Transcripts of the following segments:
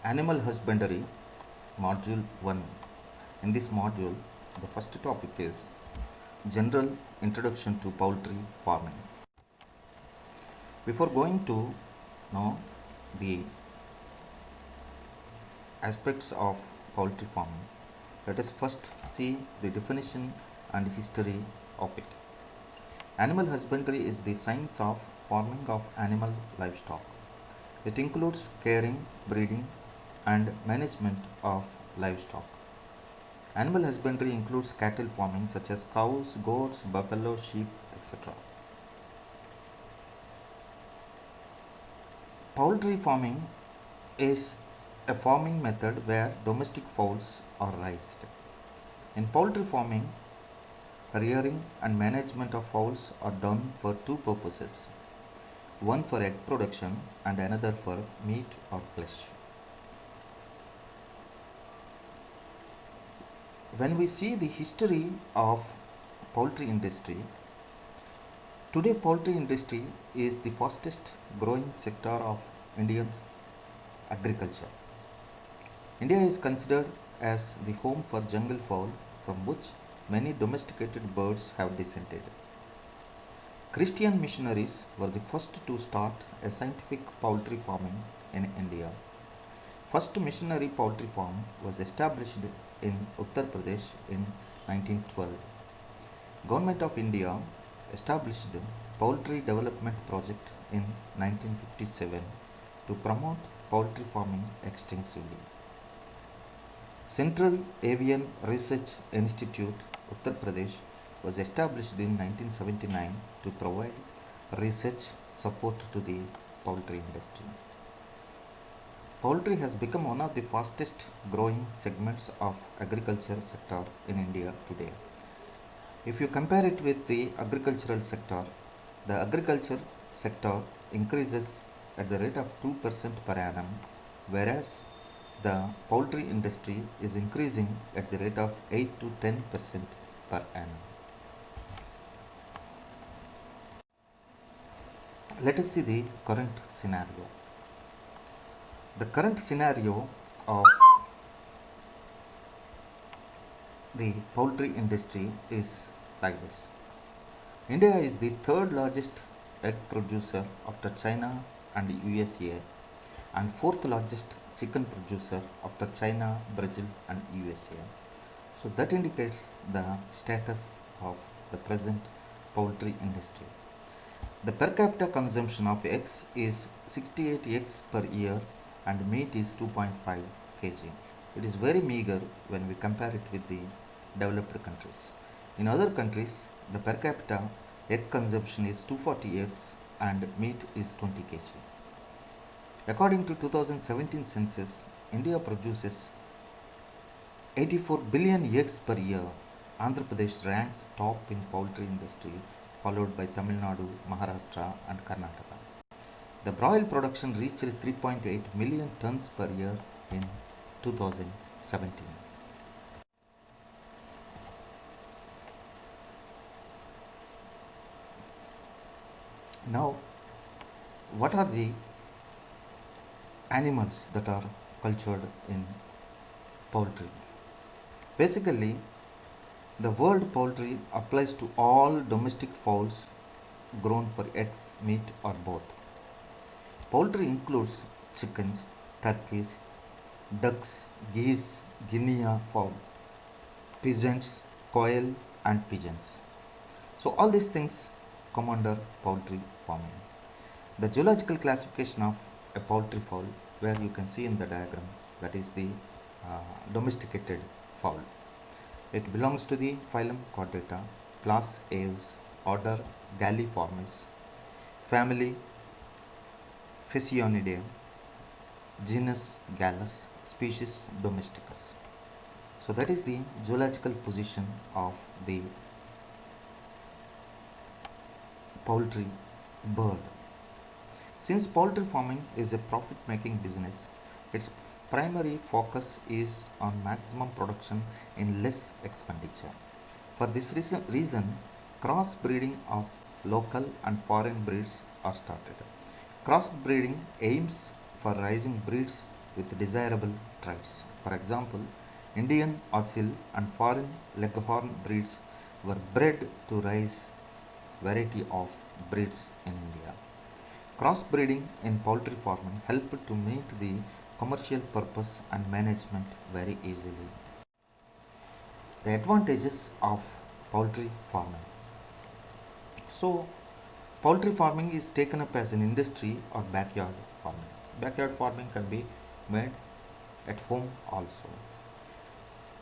Animal Husbandry, Module 1. In this module, the first topic is General Introduction to Poultry Farming. Before going to know the aspects of poultry farming, let us first see the definition and history of it. Animal husbandry is the science of farming of animal livestock. It includes caring, breeding, and management of livestock. Animal husbandry includes cattle farming such as cows, goats, buffalo, sheep, etc. Poultry farming is a farming method where domestic fowls are raised. In poultry farming, rearing and management of fowls are done for two purposes, one for egg production and another for meat or flesh. When we see the history of poultry industry, today poultry industry is the fastest growing sector of India's agriculture. India is considered as the home for jungle fowl from which many domesticated birds have descended. Christian missionaries were the first to start a scientific poultry farming in India. First missionary poultry farm was established in Uttar Pradesh in 1912. Government of India established Poultry Development Project in 1957 to promote poultry farming extensively. Central Avian Research Institute, Uttar Pradesh, was established in 1979 to provide research support to the poultry industry. Poultry has become one of the fastest growing segments of agriculture sector in India today. If you compare it with the agricultural sector, the agriculture sector increases at the rate of 2% per annum, whereas the poultry industry is increasing at the rate of 8 to 10% per annum. Let us see the current scenario. The current scenario of the poultry industry is like this. India is the third largest egg producer after China and USA and fourth largest chicken producer after China, Brazil and USA. So that indicates the status of the present poultry industry. The per capita consumption of eggs is 68 eggs per year and meat is 2.5 kg. It is very meager when we compare it with the developed countries. In other countries, the per capita egg consumption is 240 eggs and meat is 20 kg. According to 2017 census, India produces 84 billion eggs per year. Andhra Pradesh ranks top in poultry industry, followed by Tamil Nadu, Maharashtra and Karnataka. The broil production reached 3.8 million tons per year in 2017. Now, what are the animals that are cultured in poultry? Basically, the word poultry applies to all domestic fowls grown for eggs, meat or both. Poultry includes chickens, turkeys, ducks, geese, guinea fowl, pigeons, quail and pigeons. So all these things come under poultry farming. The zoological classification of a poultry fowl, where you can see in the diagram, that is the domesticated fowl. It belongs to the phylum Chordata, class Aves, order Galliformes, family Phasianidae, genus Gallus, species Domesticus. So that is the zoological position of the poultry bird. Since poultry farming is a profit making business, its primary focus is on maximum production in less expenditure. For this reason, cross breeding of local and foreign breeds are started. Cross breeding aims for raising breeds with desirable traits. For example, Indian Asil and foreign Leghorn breeds were bred to raise variety of breeds in India. Crossbreeding in poultry farming helped to meet the commercial purpose and management very easily. The advantages of poultry farming. So, poultry farming is taken up as an industry or backyard farming. Backyard farming can be made at home also.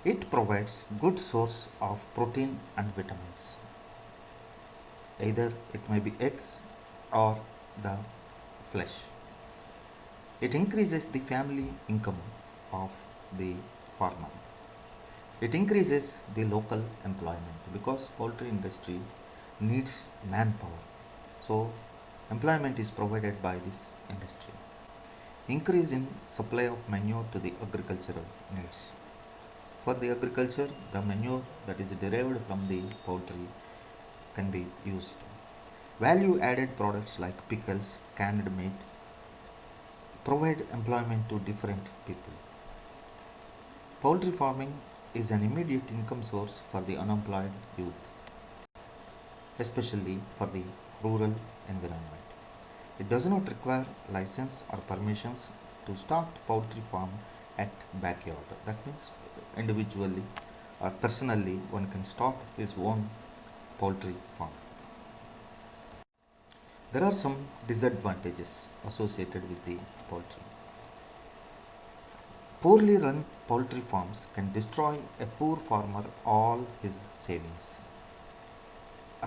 It provides good source of protein and vitamins. Either it may be eggs or the flesh. It increases the family income of the farmer. It increases the local employment because poultry industry needs manpower. So employment is provided by this industry. Increase in supply of manure to the agricultural needs. For the agriculture, the manure that is derived from the poultry can be used. Value added products like pickles, canned meat provide employment to different people. Poultry farming is an immediate income source for the unemployed youth, especially for the rural environment. It does not require license or permissions to start poultry farm at backyard. That means individually or personally one can start his own poultry farm. There are some disadvantages associated with the poultry. Poorly run poultry farms can destroy a poor farmer all his savings.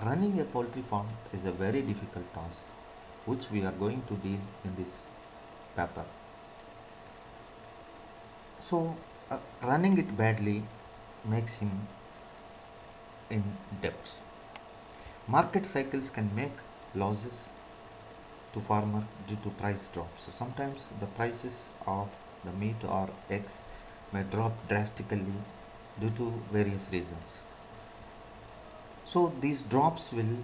Running a poultry farm is a very difficult task which we are going to deal in this paper. So, running it badly makes him in debts. Market cycles can make losses to farmer due to price drops. So sometimes the prices of the meat or eggs may drop drastically due to various reasons. So these drops will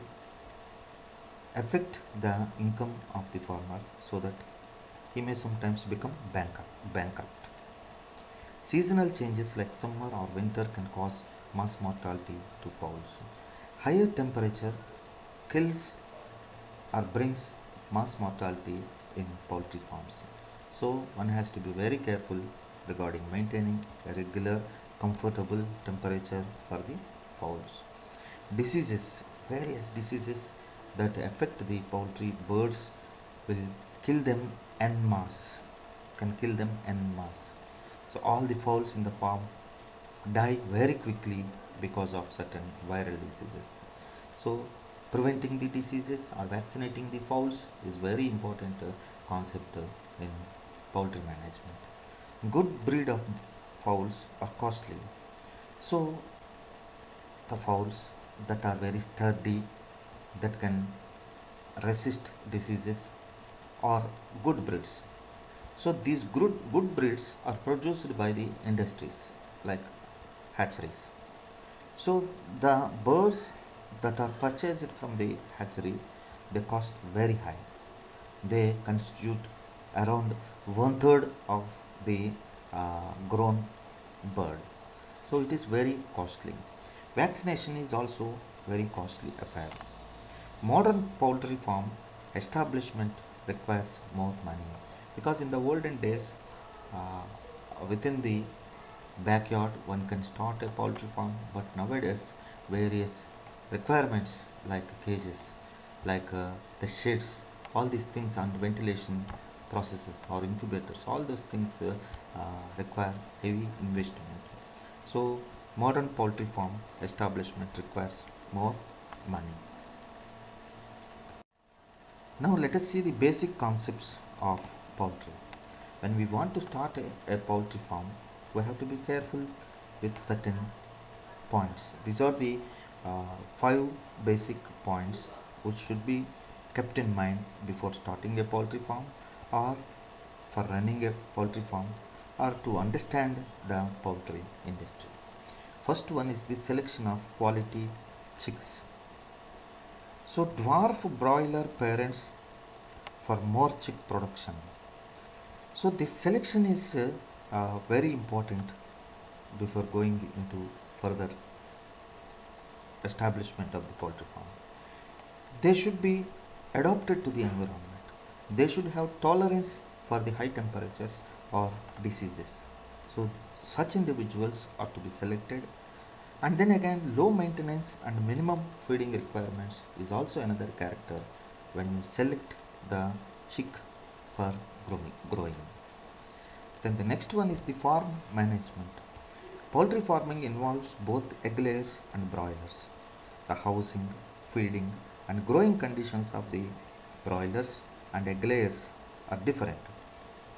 affect the income of the farmer so that he may sometimes become bankrupt. Seasonal changes like summer or winter can cause mass mortality to fowls. Higher temperature kills or brings mass mortality in poultry farms. So one has to be very careful regarding maintaining a regular comfortable temperature for the fowls. Diseases, various diseases that affect the poultry birds will kill them en masse, can kill them en masse. So all the fowls in the farm die very quickly because of certain viral diseases. So preventing the diseases or vaccinating the fowls is very important concept in poultry management. Good breed of fowls are costly. So the fowls that are very sturdy, that can resist diseases, are good breeds. So these good breeds are produced by the industries like hatcheries. So the birds that are purchased from the hatchery, they cost very high. They constitute around one third of the grown bird. So it is very costly. Vaccination is also very costly affair. Modern poultry farm establishment requires more money because in the olden days, within the backyard one can start a poultry farm, but nowadays various requirements like cages, like the sheds, all these things and ventilation processes or incubators, all those things require heavy investment. So modern poultry farm establishment requires more money. Now let us see the basic concepts of poultry. When we want to start a poultry farm, we have to be careful with certain points. These are the five basic points which should be kept in mind before starting a poultry farm or for running a poultry farm or to understand the poultry industry. First one is the selection of quality chicks. So dwarf broiler parents for more chick production. So this selection is very important before going into further establishment of the poultry farm. They should be adapted to the environment. They should have tolerance for the high temperatures or diseases. So such individuals are to be selected. And then again, low maintenance and minimum feeding requirements is also another character when you select the chick for growing. Then the next one is the farm management. Poultry farming involves both egg layers and broilers. The housing, feeding, and growing conditions of the broilers and egg layers are different.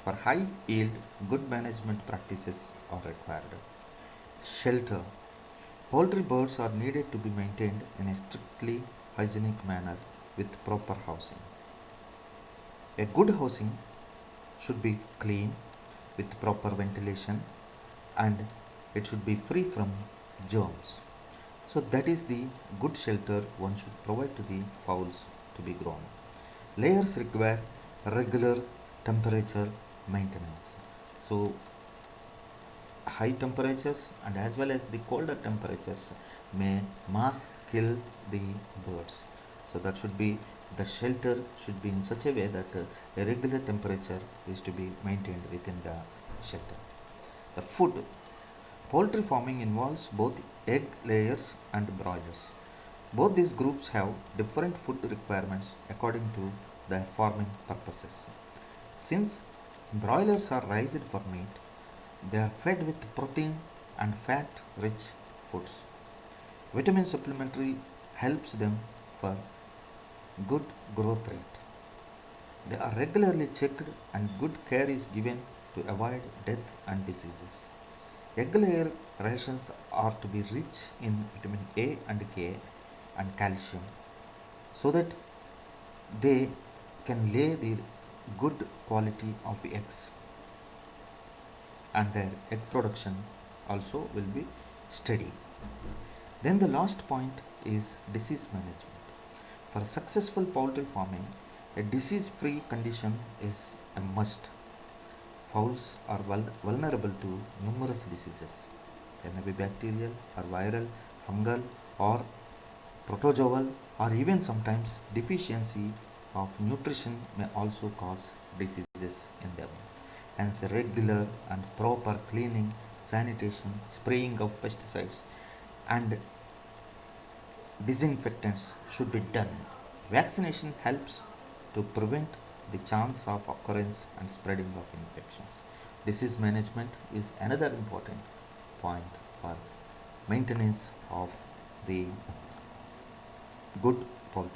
For high yield, good management practices are required. Shelter. Poultry birds are needed to be maintained in a strictly hygienic manner with proper housing. A good housing should be clean with proper ventilation and it should be free from germs. So that is the good shelter one should provide to the fowls to be grown. Layers require regular temperature maintenance. So high temperatures and as well as the colder temperatures may mass kill the birds. So that should be the shelter should be in such a way that a regular temperature is to be maintained within the shelter. The food. Poultry farming involves both egg layers and broilers. Both these groups have different food requirements according to their farming purposes. Since broilers are raised for meat, they are fed with protein and fat rich foods. Vitamin supplementary helps them for good growth rate. They are regularly checked and good care is given to avoid death and diseases. Egg layer rations are to be rich in vitamin A and K and calcium so that they can lay the good quality of eggs and their egg production also will be steady. Then the last point is disease management. For successful poultry farming, a disease free condition is a must. Fowls are vulnerable to numerous diseases. They may be bacterial or viral, fungal or protozoal, or even sometimes deficiency of nutrition may also cause diseases in them. Hence, regular and proper cleaning, sanitation, spraying of pesticides, and disinfectants should be done. Vaccination helps to prevent the chance of occurrence and spreading of infections. Disease management is another important point for maintenance of the good poultry.